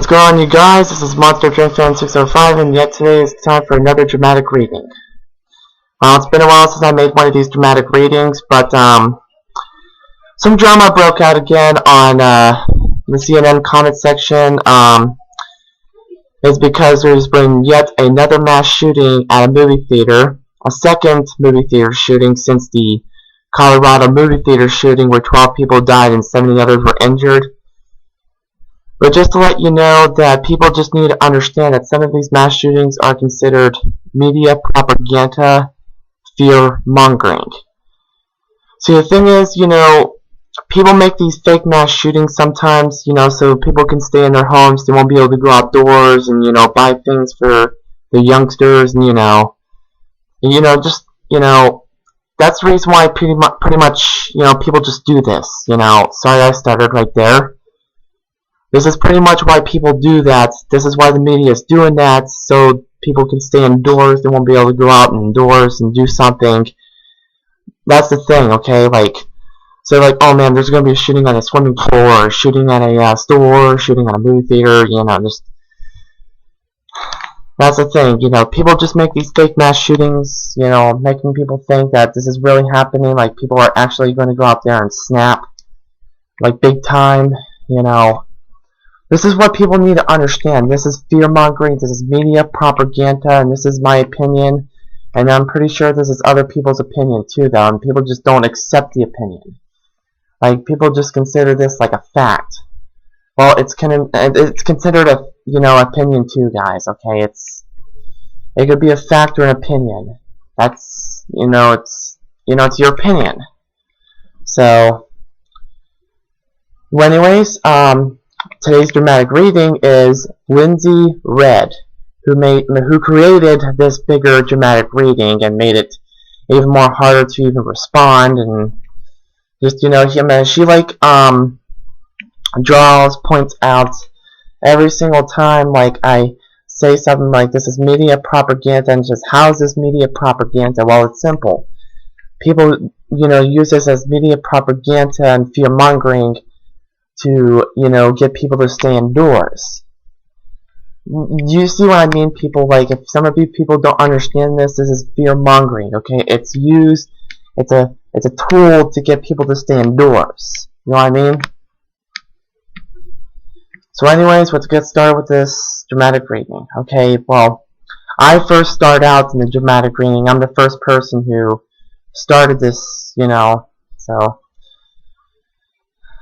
going on, you guys? This is Monster Drink Fan 605, and yet today is time for another dramatic reading. Well, it's been a while since I made one of these dramatic readings, but some drama broke out again on the CNN comment section. It's because there's been yet another mass shooting at a movie theater, a second movie theater shooting since the Colorado movie theater shooting where 12 people died and 70 others were injured. But just to let you know that people just need to understand that some of these mass shootings are considered media propaganda, fear-mongering. See, the thing is, people make these fake mass shootings sometimes, so people can stay in their homes. They won't be able to go outdoors and, buy things for the youngsters and, that's the reason why pretty much, people just do this, Sorry I started right there. This is pretty much why people do that. This is why the media is doing that, so people can stay indoors. They won't be able to go out indoors and do something. That's the thing, okay? Oh man, there's going to be a shooting on a swimming pool, or shooting at a store, or shooting at a movie theater, that's the thing, people just make these fake mass shootings, making people think that this is really happening, like people are actually going to go out there and snap, like big time, This is what people need to understand. This is fear-mongering, this is media propaganda, and this is my opinion. And I'm pretty sure this is other people's opinion too, though, and people just don't accept the opinion. Like, people just consider this like a fact. Well, it's considered a, opinion too, guys, okay? It could be a fact or an opinion. That's, it's your opinion. So, well, anyways, today's dramatic reading is Linsey who created this bigger dramatic reading and made it even more harder to even respond, and just she draws, points out every single time I say something like this is media propaganda, and just how is this media propaganda? Well, it's simple. People use this as media propaganda and fear mongering to, get people to stay indoors. You see what I mean, people? If some of you people don't understand this is fear-mongering, okay? It's a tool to get people to stay indoors. You know what I mean? So anyways, let's get started with this dramatic reading. Okay, well, I first start out in the dramatic reading. I'm the first person who started this,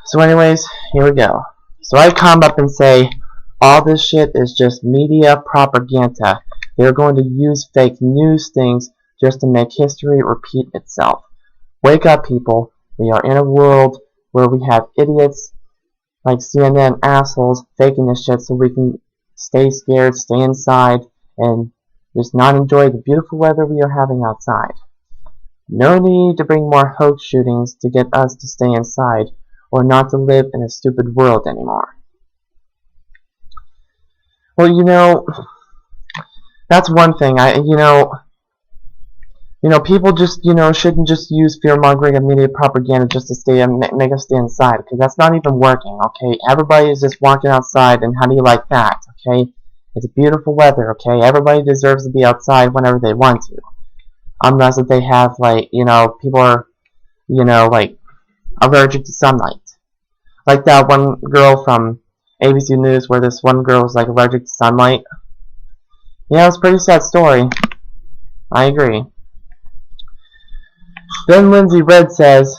So anyways, here we go. So I come up and say, all this shit is just media propaganda. They're going to use fake news things just to make history repeat itself. Wake up, people. We are in a world where we have idiots like CNN assholes faking this shit so we can stay scared, stay inside, and just not enjoy the beautiful weather we are having outside. No need to bring more hoax shootings to get us to stay inside, or not to live in a stupid world anymore. Well, that's one thing. People just, shouldn't just use fear-mongering and media propaganda just to make us stay inside, because that's not even working, okay? Everybody is just walking outside, and how do you like that, okay? It's beautiful weather, okay? Everybody deserves to be outside whenever they want to. Unless if they have, people are, allergic to sunlight. Like that one girl from ABC News where this one girl was allergic to sunlight. Yeah, it's a pretty sad story. I agree. Then Linsey Red says,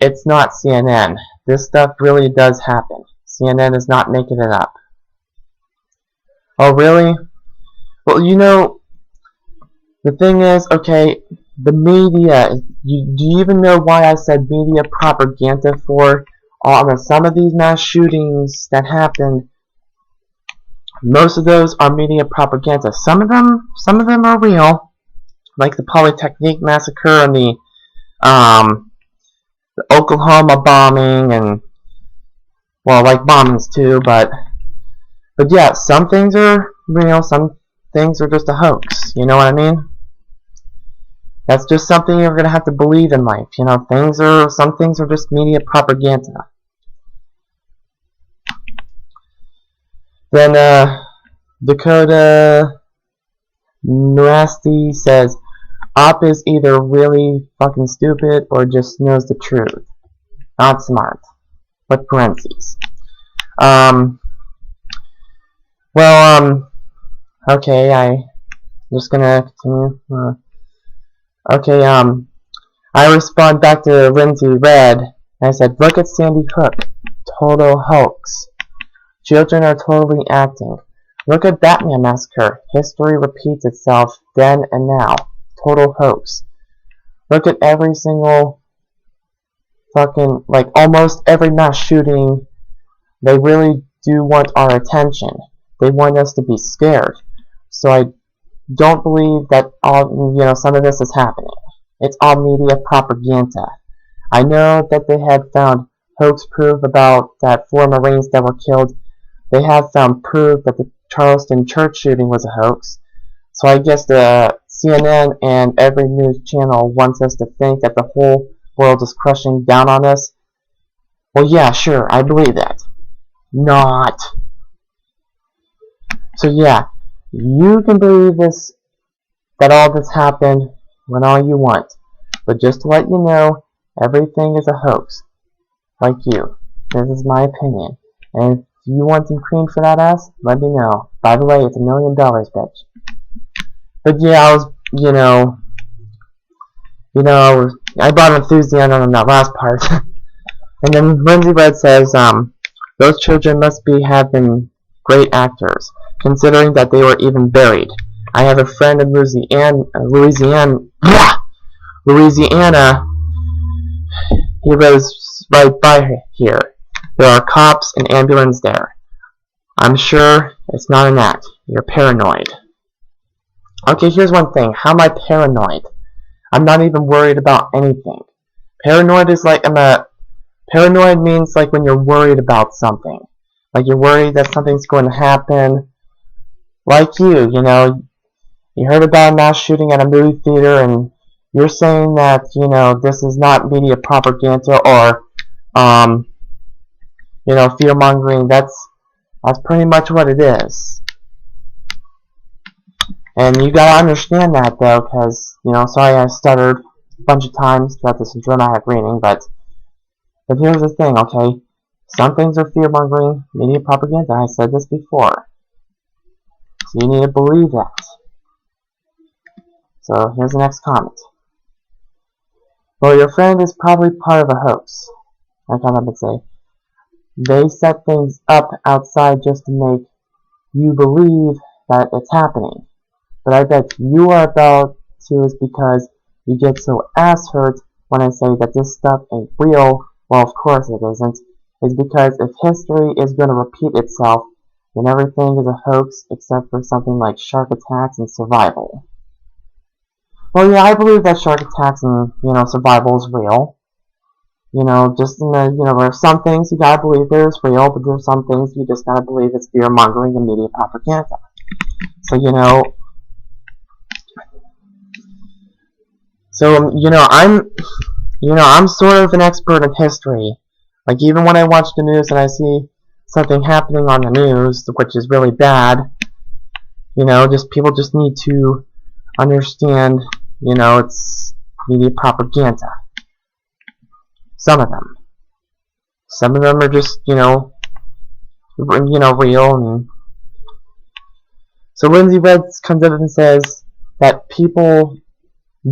it's not CNN. This stuff really does happen. CNN is not making it up. Oh, really? Well, the thing is, okay, the media, do you even know why I said media propaganda for some of these mass shootings that happened? Most of those are media propaganda. Some of them are real, like the Polytechnique massacre and the Oklahoma bombing, and bombings too, but yeah, some things are real, some things are just a hoax, you know what I mean? That's just something you're gonna have to believe in life, some things are just media propaganda. Then Dakota Nasty says, Op is either really fucking stupid or just knows the truth. Not smart. With parentheses. Okay, I'm just gonna continue. Okay, I respond back to Linsey Red, and I said, look at Sandy Hook. Total hoax. Children are totally acting. Look at Batman Massacre. History repeats itself then and now. Total hoax. Look at every single fucking, like, almost every mass shooting. They really do want our attention. They want us to be scared. So I don't believe that all, some of this is happening. It's all media propaganda. I know that they had found hoax proof about that 4 Marines that were killed. They have found proof that the Charleston church shooting was a hoax. So I guess the CNN and every news channel wants us to think that the whole world is crushing down on us. Well, yeah, sure, I believe that. Not. So yeah, you can believe this, that all this happened when all you want. But just to let you know, everything is a hoax. Like you. This is my opinion. And if you want some cream for that ass, let me know. By the way, it's $1 million, bitch. But yeah, I was, I brought enthusiasm on that last part. And then Linsey Red says, those children must have been great actors, considering that they were even buried. I have a friend in Louisiana. He lives right by here. There are cops and ambulance there. I'm sure it's not an act. You're paranoid. Okay, here's one thing. How am I paranoid? I'm not even worried about anything. Paranoid is like paranoid means like when you're worried about something. Like you're worried that something's going to happen. Like you heard about a mass shooting at a movie theater and you're saying that, this is not media propaganda or, fear-mongering. That's pretty much what it is. And you gotta understand that, though, because, sorry I stuttered a bunch of times throughout this dramatic reading, but here's the thing, okay? Some things are fear-mongering, media propaganda. I said this before. So you need to believe that. So here's the next comment. Well, your friend is probably part of a hoax. I thought I would say. They set things up outside just to make you believe that it's happening. But I bet you are about to is because you get so ass hurt when I say that this stuff ain't real. Well, of course it isn't. It's because if history is going to repeat itself, then everything is a hoax except for something like shark attacks and survival. Well, yeah, I believe that shark attacks and, survival is real. Just in the, there's some things you gotta believe there's real, but there's some things you just gotta believe it's fear-mongering and media propaganda. So, I'm sort of an expert in history. Like, even when I watch the news and I see something happening on the news, which is really bad, people just need to understand, it's media propaganda. Some of them. Some of them are just, real. And so Linsey Red comes up and says that people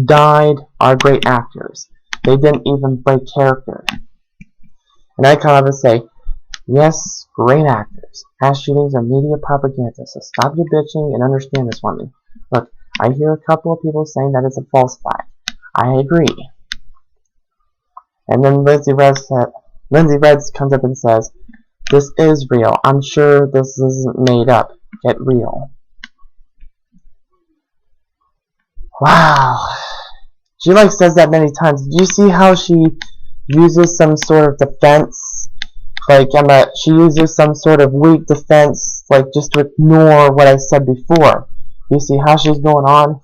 died are great actors. They didn't even break character. And I come up and say, yes, great actors. Mass shootings are media propaganda, so stop your bitching and understand this woman. Look, I hear a couple of people saying that it's a false flag. I agree. And then Linsey Red comes up and says, this is real. I'm sure this isn't made up. Get real. Wow. She says that many times. Do you see how she uses some sort of defense? She uses some sort of weak defense, just to ignore what I said before. You see how she's going on?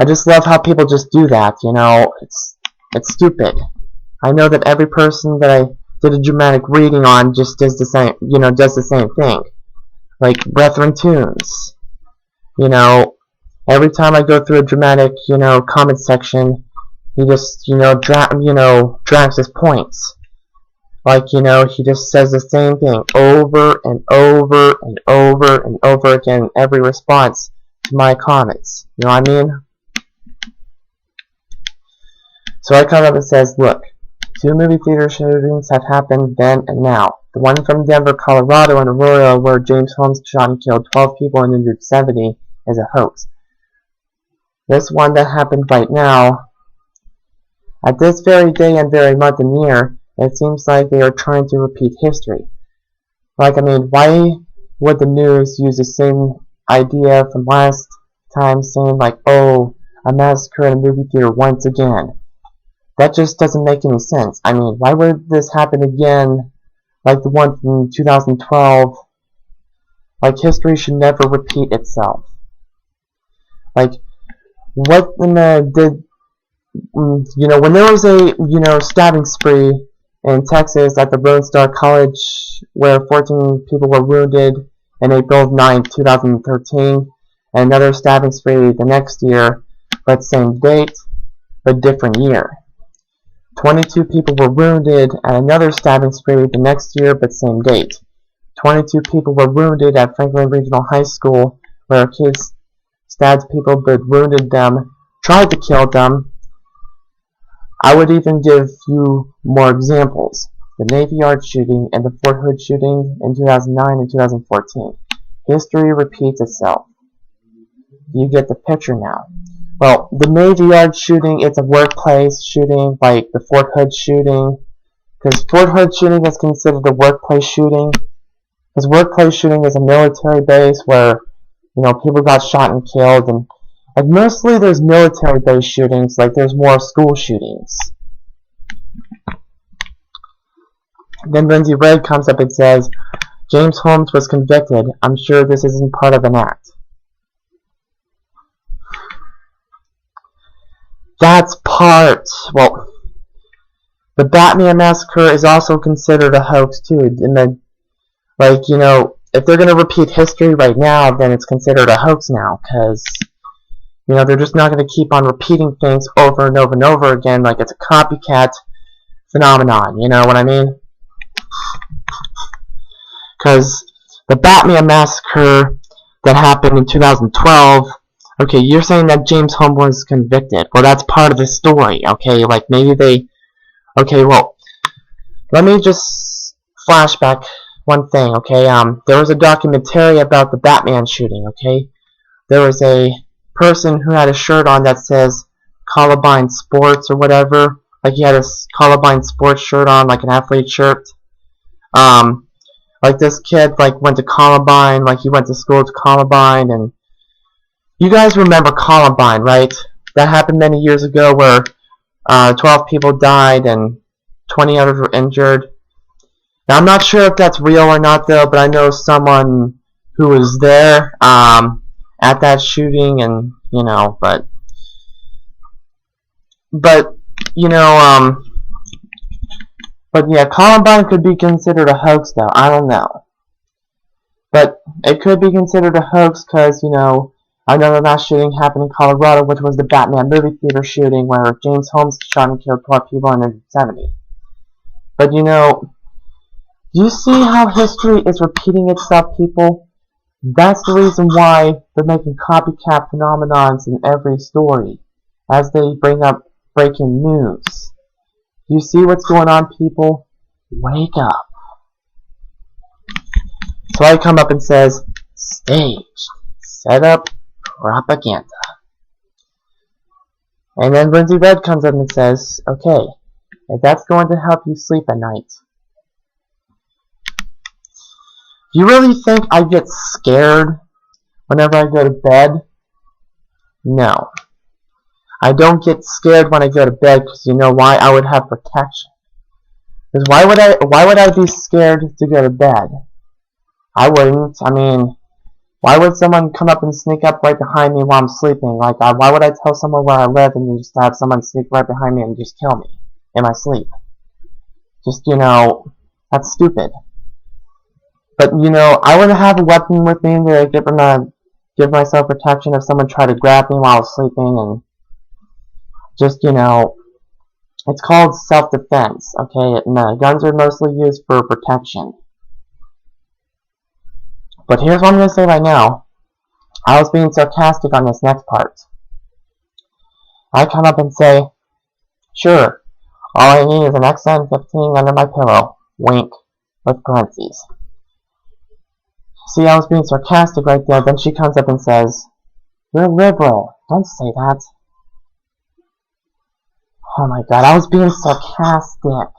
I just love how people just do that, It's stupid. I know that every person that I did a dramatic reading on just does the same, does the same thing. Like Brethren Tunes, every time I go through a dramatic, comment section, he just, drags his points. Like, he just says the same thing over and over and over and over again in every response to my comments. You know what I mean? So I come up and says, look, 2 movie theater shootings have happened then and now. The one from Denver, Colorado, and Aurora, where James Holmes shot and killed 12 people and injured 70, is a hoax. This one that happened right now, at this very day and very month and year, it seems like they are trying to repeat history. Like, I mean, why would the news use the same idea from last time, saying like, oh, a massacre in a movie theater once again? That just doesn't make any sense. I mean, why would this happen again, like the one from 2012? Like, history should never repeat itself. Like, what in the did, when there was a, stabbing spree in Texas at the Lone Star College where 14 people were wounded in April 9, 2013, and another stabbing spree the next year, but same date, but different year. 22 people were wounded at another stabbing spree the next year, but same date. 22 people were wounded at Franklin Regional High School, where kids stabbed people but wounded them, tried to kill them. I would even give you more examples. The Navy Yard shooting and the Fort Hood shooting in 2009 and 2014. History repeats itself. You get the picture now. Well, the Navy Yard shooting, it's a workplace shooting, like the Fort Hood shooting. Because Fort Hood shooting is considered a workplace shooting. Because workplace shooting is a military base where, people got shot and killed. And like mostly there's military base shootings, like there's more school shootings. Then Lindsey Red comes up and says, James Holmes was convicted. I'm sure this isn't part of an act. That's part, well, the Batman massacre is also considered a hoax too. If they're going to repeat history right now, then it's considered a hoax now, because, they're just not going to keep on repeating things over and over and over again like it's a copycat phenomenon, you know what I mean? Because the Batman massacre that happened in 2012, okay, you're saying that James Holmes was convicted. Well, that's part of the story, okay? Like, maybe they... Okay, well, let me just flashback one thing, okay? There was a documentary about the Batman shooting, okay? There was a person who had a shirt on that says Columbine Sports or whatever. Like, he had a Columbine Sports shirt on, like an athlete shirt. Like, this kid, like, went to Columbine, like, he went to school to Columbine, and you guys remember Columbine, right? That happened many years ago where 12 people died and 20 others were injured. Now, I'm not sure if that's real or not, though, but I know someone who was there at that shooting, and, but yeah, Columbine could be considered a hoax, though. I don't know. But it could be considered a hoax because, another mass shooting happened in Colorado, which was the Batman movie theater shooting where James Holmes shot and killed 12 people and injured 70. But, do you see how history is repeating itself, people? That's the reason why they're making copycat phenomenons in every story as they bring up breaking news. You see what's going on, people? Wake up. So I come up and says, staged, set up, propaganda. And then Lindsey Red comes up and says, okay, if that's going to help you sleep at night, do you really think I get scared whenever I go to bed? No. I don't get scared when I go to bed because you know why? I would have protection. Because why would I be scared to go to bed? I wouldn't. I mean, why would someone come up and sneak up right behind me while I'm sleeping? Like, why would I tell someone where I live and just have someone sneak right behind me and just kill me in my sleep? Just, that's stupid. But, I would have a weapon with me to give myself protection if someone tried to grab me while I was sleeping, and just, it's called self-defense, okay? And guns are mostly used for protection. But here's what I'm going to say right now. I was being sarcastic on this next part. I come up and say, sure, all I need is an XN15 under my pillow. Wink, with parentheses. See, I was being sarcastic right there. Then she comes up and says, you're liberal. Don't say that. Oh my god, I was being sarcastic.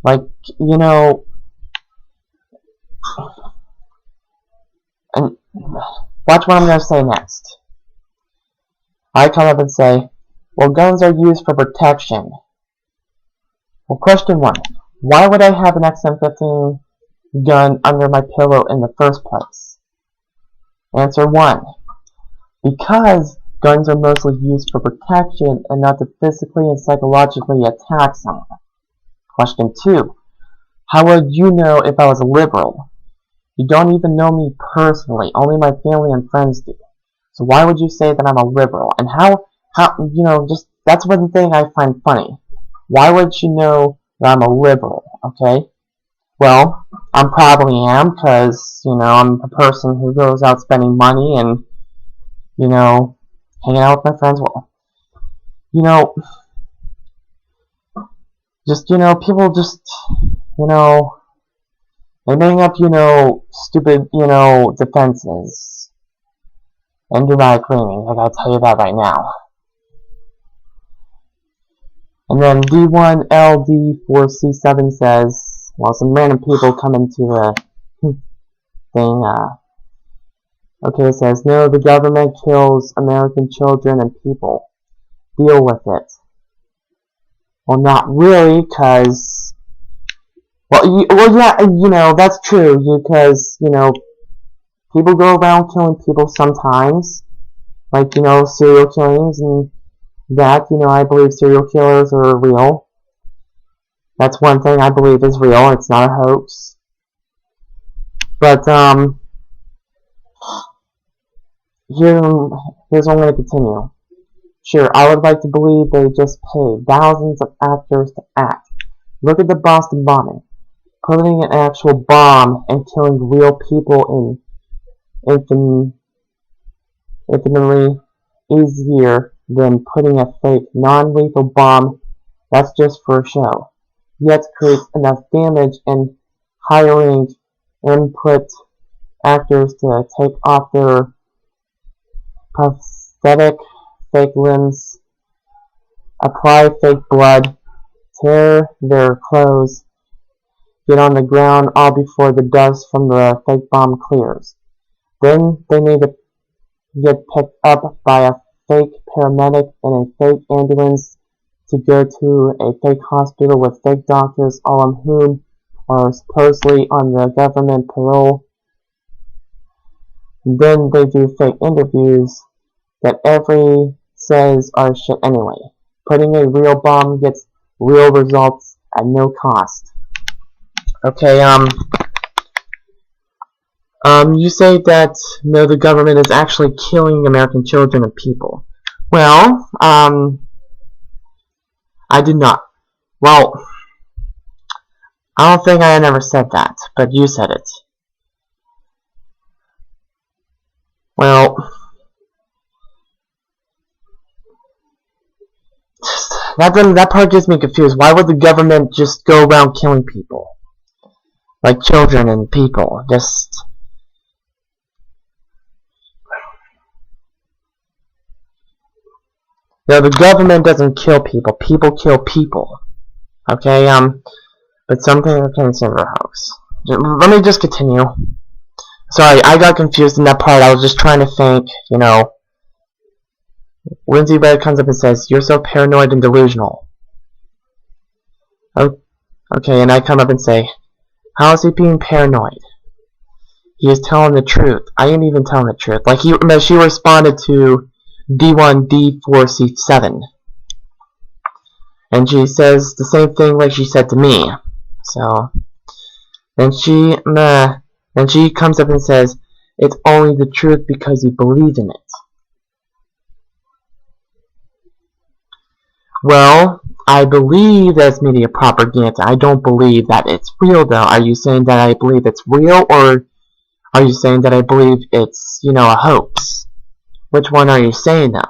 Like, and watch what I'm going to say next. I come up and say, well, guns are used for protection. Well, question 1. Why would I have an XM15 gun under my pillow in the first place? Answer 1. Because guns are mostly used for protection and not to physically and psychologically attack someone. Question 2. How would you know if I was a liberal? You don't even know me personally, only my family and friends do. So why would you say that I'm a liberal? And how, just, that's one thing I find funny. Why would she know that I'm a liberal, okay? Well, I probably am, because, I'm a person who goes out spending money and, hanging out with my friends. Well, just, people just, they bring up, stupid, defenses. And dramatic cleaning, I gotta tell you that right now. And then D1LD4C7 says, well, some random people come into the thing, okay, it says, no, the government kills American children and people. Deal with it. Well, not really, because, well, yeah, that's true, because, people go around killing people sometimes, like, serial killings and that, I believe serial killers are real. That's one thing I believe is real, it's not a hoax. But, here's what I'm going to continue. Sure, I would like to believe they just paid thousands of actors to act. Look at the Boston bombing. Putting an actual bomb and killing real people infinitely easier than putting a fake, non-lethal bomb that's just for show. Yet creates enough damage and hiring input actors to take off their prosthetic fake limbs, apply fake blood, tear their clothes, get on the ground all before the dust from the fake bomb clears. Then they need to get picked up by a fake paramedic and a fake ambulance to go to a fake hospital with fake doctors, all of whom are supposedly on the government parole. Then they do fake interviews that every says are shit anyway. Putting a real bomb gets real results at no cost. Okay, you say that, no, the government is actually killing American children and people. Well, I did not. Well, I don't think I never said that, but you said it. Well, that part gets me confused. Why would the government just go around killing people? Like children and people, just... No, the government doesn't kill people. People kill people. Okay, but something are considered a hoax. Let me just continue. Sorry, I got confused in that part. I was just trying to think, Linsey Red comes up and says, you're so paranoid and delusional. Okay, and I come up and say, how is he being paranoid? He is telling the truth. I ain't even telling the truth. Like, she responded to D1D4C7. And she says the same thing like she said to me. So then she comes up and says, it's only the truth because you believe in it. Well, I believe that's media propaganda. I don't believe that it's real, though. Are you saying that I believe it's real, or are you saying that I believe it's, a hoax? Which one are you saying, though?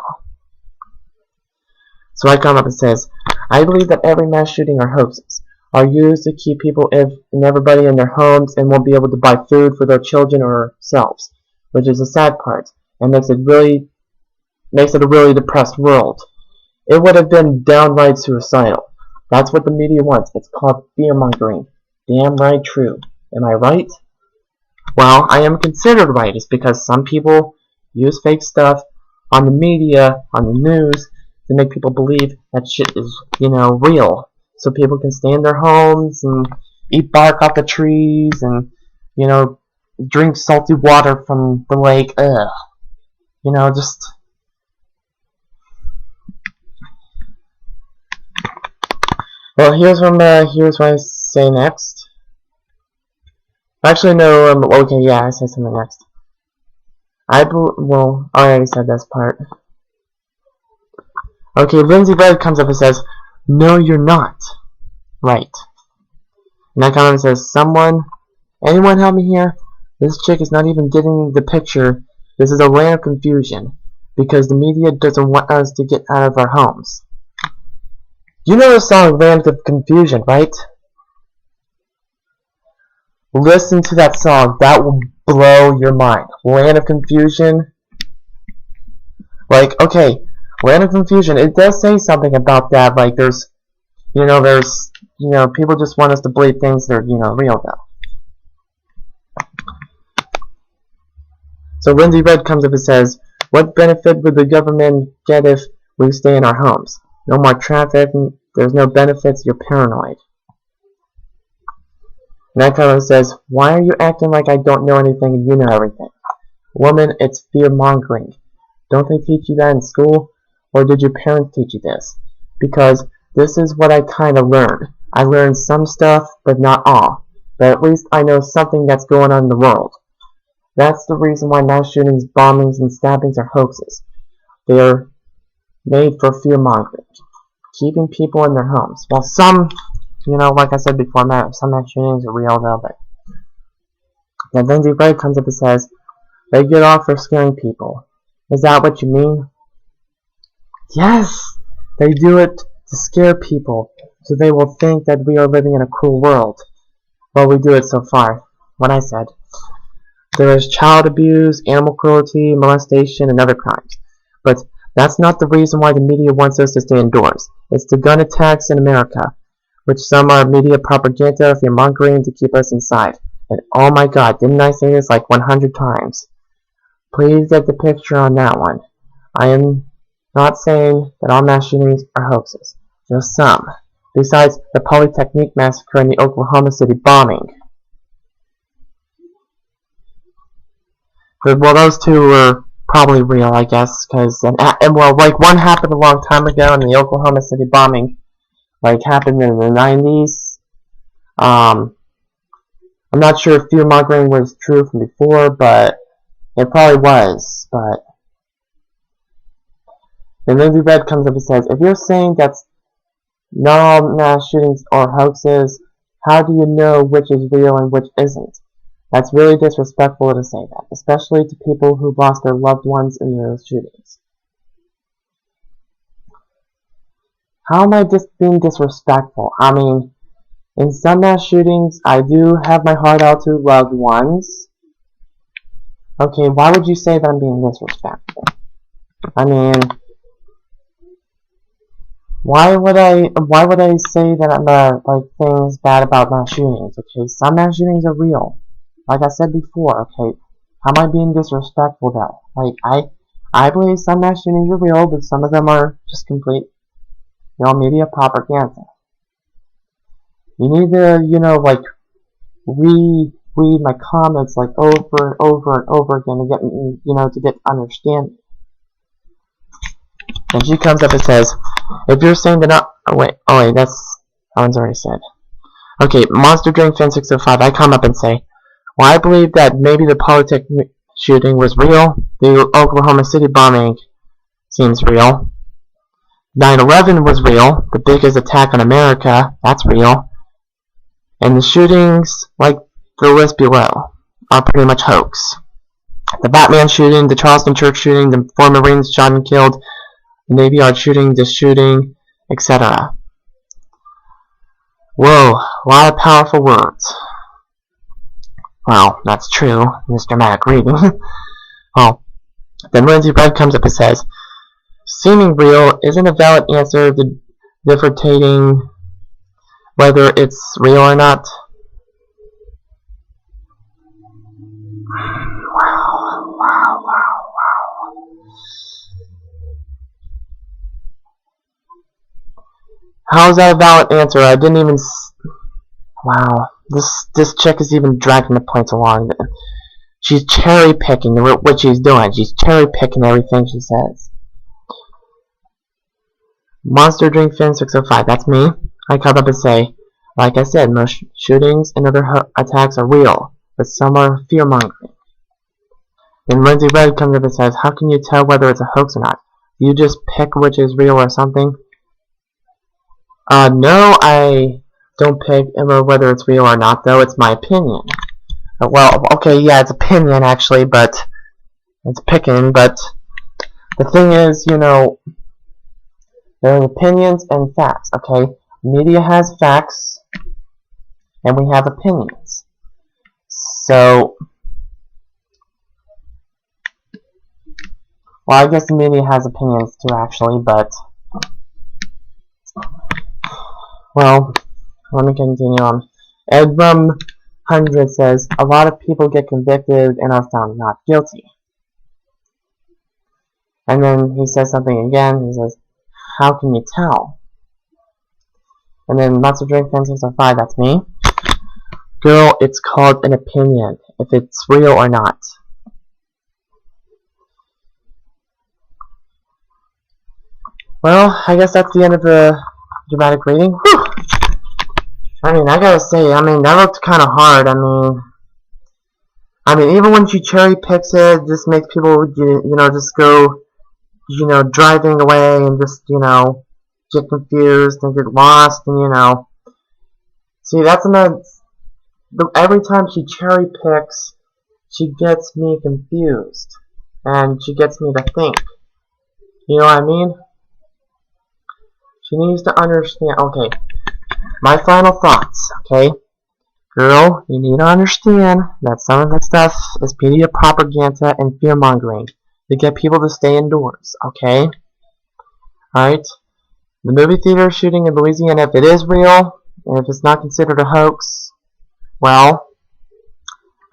So I come up and says, I believe that every mass shooting or hoaxes are used to keep people and everybody in their homes and won't be able to buy food for their children or selves, which is the sad part, and makes it a really depressed world. It would have been downright suicidal. That's what the media wants. It's called fear-mongering. Damn right true. Am I right? Well, I am considered right. It's because some people use fake stuff on the media, on the news, to make people believe that shit is, real. So people can stay in their homes and eat bark off the trees and, drink salty water from the lake. Ugh. Just... Well, here's what I say next. Actually, no, okay, yeah, I say something next. Well, I already said this part. Okay, Linsey comes up and says, no, you're not. Right. And I come up and says, anyone help me here? This chick is not even getting the picture. This is a land of confusion, because the media doesn't want us to get out of our homes. You know the song Land of Confusion, right? Listen to that song. That will blow your mind. Land of Confusion. Like, okay, Land of Confusion, it does say something about that. Like, there's people just want us to believe things that are, real, though. So Linsey comes up and says, what benefit would the government get if we stay in our homes? No more traffic, there's no benefits, you're paranoid. Nightcrawler says, why are you acting like I don't know anything and you know everything? Woman, it's fear-mongering. Don't they teach you that in school? Or did your parents teach you this? Because this is what I kind of learned. I learned some stuff, but not all. But at least I know something that's going on in the world. That's the reason why mass shootings, bombings, and stabbings are hoaxes. They are made for fear-mongering, keeping people in their homes. Well, some, like I said before, some mass shootings are real, though, but then Linsey comes up and says, they get off for scaring people. Is that what you mean? Yes! They do it to scare people, so they will think that we are living in a cruel world. Well, we do it so far. What I said. There is child abuse, animal cruelty, molestation, and other crimes. But that's not the reason why the media wants us to stay indoors. It's the gun attacks in America, which some are media propaganda, fear-mongering to keep us inside. And oh my god, didn't I say this like 100 times? Please get the picture on that one. I am not saying that all mass shootings are hoaxes. Just some. Besides the Polytechnique massacre and the Oklahoma City bombing. But, well, those two were probably real, I guess, because, like, one happened a long time ago, and the Oklahoma City bombing, like, happened in the 90s. I'm not sure if fear-mongering was true from before, but it probably was, but then Linsey comes up and says, if you're saying that's not all mass shootings or hoaxes, how do you know which is real and which isn't? That's really disrespectful to say that, especially to people who lost their loved ones in those shootings. How am I just being disrespectful? I mean, in some mass shootings, I do have my heart out to loved ones. Okay, why would you say that I'm being disrespectful? I mean, why would I say that I'm like things bad about mass shootings? Okay, some mass shootings are real. Like I said before, okay, how am I being disrespectful though? Like I believe some mass shootings are real, but some of them are just complete, media propaganda. You need to, like, read my comments like over and over and over again to get, to get understanding. And she comes up and says, if you're saying that not, oh wait, that one's already said. Okay, Monster Drink Fan 605, I come up and say, well, I believe that maybe the Polytechnic shooting was real. The Oklahoma City bombing seems real. 9/11 was real. The biggest attack on America, that's real. And the shootings, like the list below, are pretty much hoax. The Batman shooting, the Charleston church shooting, the 4 Marines shot and killed, the Navy Yard shooting, the shooting, etc. Whoa, a lot of powerful words. Well, that's true in this dramatic reading. Well, then Linsey Red comes up and says, seeming real isn't a valid answer to differentiating whether it's real or not. Wow. How is that a valid answer? I didn't even... Wow. This chick is even dragging the points along. She's cherry picking what she's doing. She's cherry picking everything she says. Monster Drink Fin 605, that's me. I come up and say, like I said, most shootings and other attacks are real, but some are fear-mongering. Then Linsey Red comes up and says, how can you tell whether it's a hoax or not? Do you just pick which is real or something? No, I don't pick whether it's real or not, though. It's my opinion. Well, okay, yeah, it's opinion, actually, but it's picking, but the thing is, you know, there are opinions and facts, okay? Media has facts, and we have opinions. So, well, I guess the media has opinions too, actually, but, well, let me continue on. Edrum 100 says, a lot of people get convicted and are found not guilty. And then he says something again, he says, how can you tell? And then Monster Drink Fan 605, that's me. Girl, it's called an opinion, if it's real or not. Well, I guess that's the end of the dramatic reading. Whew. I mean, I gotta say, I mean, that looked kind of hard. I mean, even when she cherry picks it, just makes people, you know, just go, you know, driving away and just, you know, get confused and get lost and, you know. See, that's another, every time she cherry picks, she gets me confused. And she gets me to think. You know what I mean? She needs to understand, okay, my final thoughts, okay? Girl, you need to understand that some of this stuff is media propaganda and fear-mongering to get people to stay indoors, okay? Alright? The movie theater shooting in Louisiana, if it is real, and if it's not considered a hoax, well,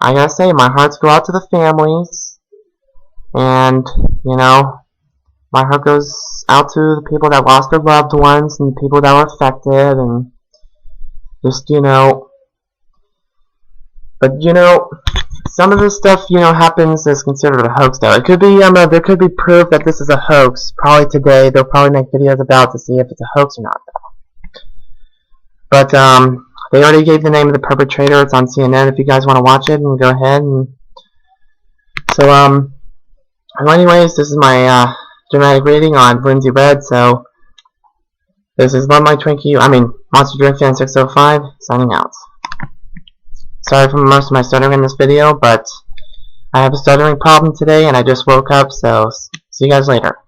I gotta say, my hearts go out to the families, and, you know, my heart goes out to the people that lost their loved ones and the people that were affected, and just, you know, but, you know, some of this stuff, you know, happens as considered a hoax, though. It could be, there could be proof that this is a hoax. Probably today, they'll probably make videos about to see if it's a hoax or not, though. But, they already gave the name of the perpetrator. It's on CNN if you guys want to watch it, and go ahead. And so, well, anyways, this is my, dramatic reading on Linsey Red, so this is Love My Twinkie, Monster Drink Fan 605, signing out. Sorry for most of my stuttering in this video, but I have a stuttering problem today and I just woke up, so see you guys later.